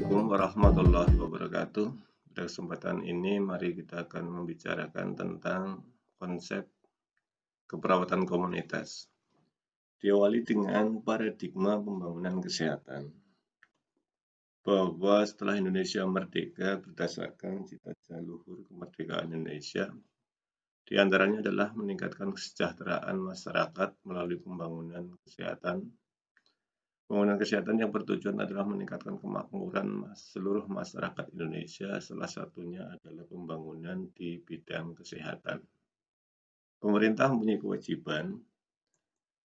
Assalamualaikum warahmatullahi wabarakatuh. Pada kesempatan ini, mari kita akan membicarakan tentang konsep keperawatan komunitas. Diawali dengan paradigma pembangunan kesehatan, bahwa setelah Indonesia merdeka berdasarkan cita-cita luhur kemerdekaan Indonesia, di antaranya adalah meningkatkan kesejahteraan masyarakat melalui pembangunan kesehatan. Pembangunan kesehatan yang bertujuan adalah meningkatkan kemakmuran seluruh masyarakat Indonesia, salah satunya adalah pembangunan di bidang kesehatan. Pemerintah mempunyai kewajiban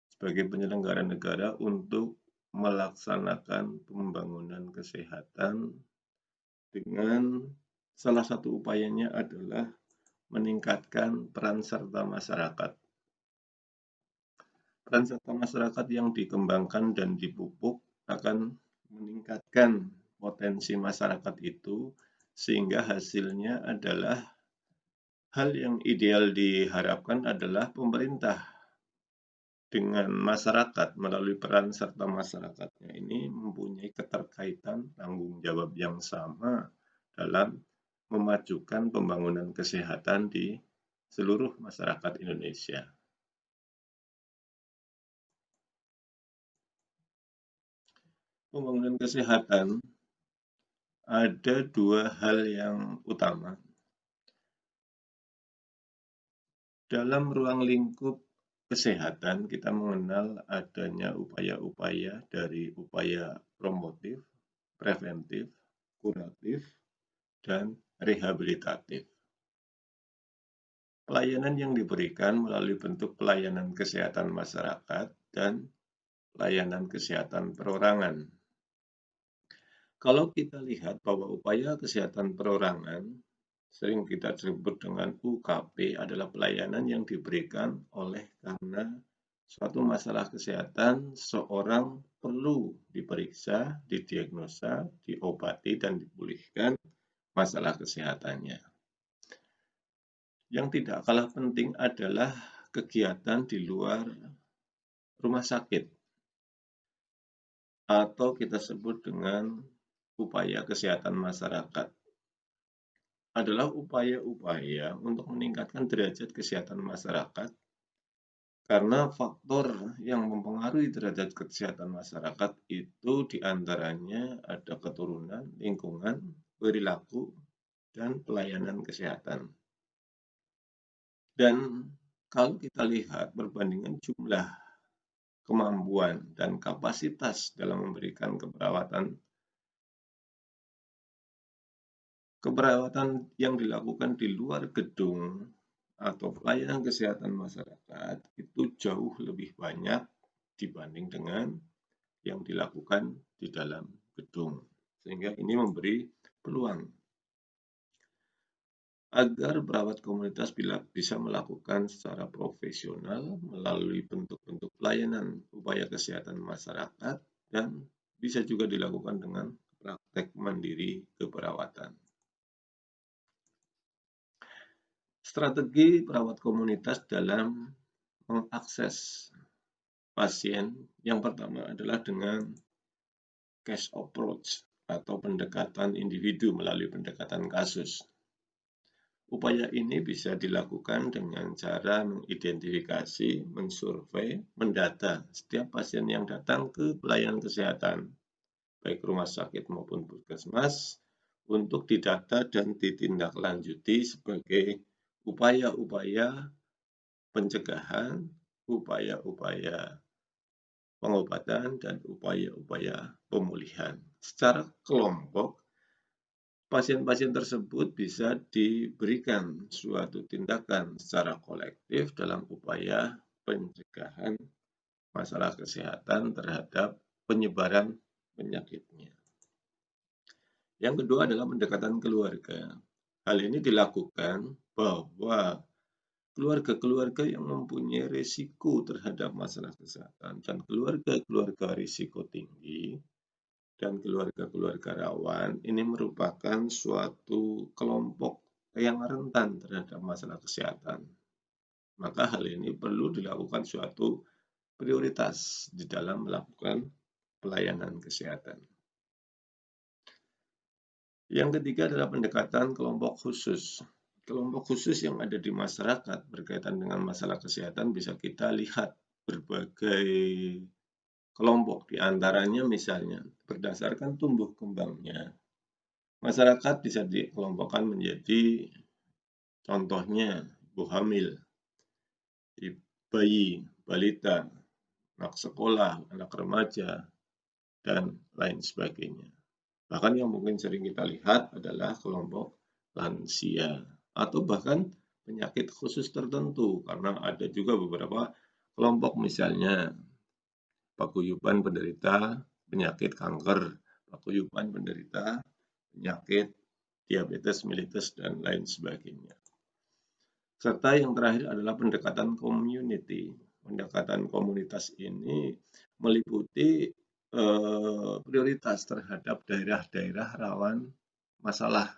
sebagai penyelenggara negara untuk melaksanakan pembangunan kesehatan dengan salah satu upayanya adalah meningkatkan peran serta masyarakat. Peran serta masyarakat yang dikembangkan dan dipupuk akan meningkatkan potensi masyarakat itu, sehingga hasilnya adalah hal yang ideal diharapkan adalah pemerintah dengan masyarakat melalui peran serta masyarakatnya ini mempunyai keterkaitan tanggung jawab yang sama dalam memajukan pembangunan kesehatan di seluruh masyarakat Indonesia. Pembangunan kesehatan ada dua hal yang utama. Dalam ruang lingkup kesehatan, kita mengenal adanya upaya-upaya dari upaya promotif, preventif, kuratif, dan rehabilitatif. Pelayanan yang diberikan melalui bentuk pelayanan kesehatan masyarakat dan pelayanan kesehatan perorangan. Kalau kita lihat bahwa upaya kesehatan perorangan sering kita sebut dengan UKP adalah pelayanan yang diberikan oleh karena suatu masalah kesehatan seorang perlu diperiksa, didiagnosa, diobati, dan dipulihkan masalah kesehatannya. Yang tidak kalah penting adalah kegiatan di luar rumah sakit atau kita sebut dengan upaya kesehatan masyarakat. Adalah upaya-upaya untuk meningkatkan derajat kesehatan masyarakat karena faktor yang mempengaruhi derajat kesehatan masyarakat itu diantaranya ada keturunan, lingkungan, perilaku, dan pelayanan kesehatan. Dan kalau kita lihat perbandingan jumlah kemampuan dan kapasitas dalam memberikan keperawatan yang dilakukan di luar gedung atau pelayanan kesehatan masyarakat itu jauh lebih banyak dibanding dengan yang dilakukan di dalam gedung. Sehingga ini memberi peluang agar perawat komunitas bisa melakukan secara profesional melalui bentuk-bentuk pelayanan upaya kesehatan masyarakat dan bisa juga dilakukan dengan praktek mandiri keperawatan. Strategi perawat komunitas dalam mengakses pasien yang pertama adalah dengan case approach atau pendekatan individu melalui pendekatan kasus. Upaya ini bisa dilakukan dengan cara mengidentifikasi, mensurvei, mendata setiap pasien yang datang ke pelayanan kesehatan, baik rumah sakit maupun puskesmas, untuk didata dan ditindaklanjuti sebagai upaya-upaya pencegahan, upaya-upaya pengobatan, dan upaya-upaya pemulihan. Secara kelompok, pasien-pasien tersebut bisa diberikan suatu tindakan secara kolektif dalam upaya pencegahan masalah kesehatan terhadap penyebaran penyakitnya. Yang kedua adalah pendekatan keluarga. Hal ini dilakukan bahwa keluarga-keluarga yang mempunyai risiko terhadap masalah kesehatan dan keluarga-keluarga risiko tinggi dan keluarga-keluarga rawan ini merupakan suatu kelompok yang rentan terhadap masalah kesehatan. Maka hal ini perlu dilakukan suatu prioritas di dalam melakukan pelayanan kesehatan. Yang ketiga adalah pendekatan kelompok khusus. Kelompok khusus yang ada di masyarakat berkaitan dengan masalah kesehatan bisa kita lihat berbagai kelompok, di antaranya misalnya berdasarkan tumbuh kembangnya. Masyarakat bisa dikelompokkan menjadi contohnya ibu hamil, bayi, balita, anak sekolah, anak remaja, dan lain sebagainya. Bahkan yang mungkin sering kita lihat adalah kelompok lansia atau bahkan penyakit khusus tertentu karena ada juga beberapa kelompok misalnya paguyuban penderita penyakit kanker, paguyuban penderita penyakit diabetes mellitus dan lain sebagainya. Serta yang terakhir adalah pendekatan community. Pendekatan komunitas ini meliputi prioritas terhadap daerah-daerah rawan masalah.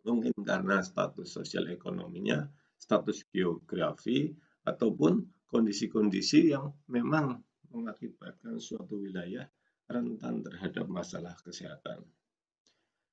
Mungkin karena status sosial ekonominya, status geografi, ataupun kondisi-kondisi yang memang mengakibatkan suatu wilayah rentan terhadap masalah kesehatan.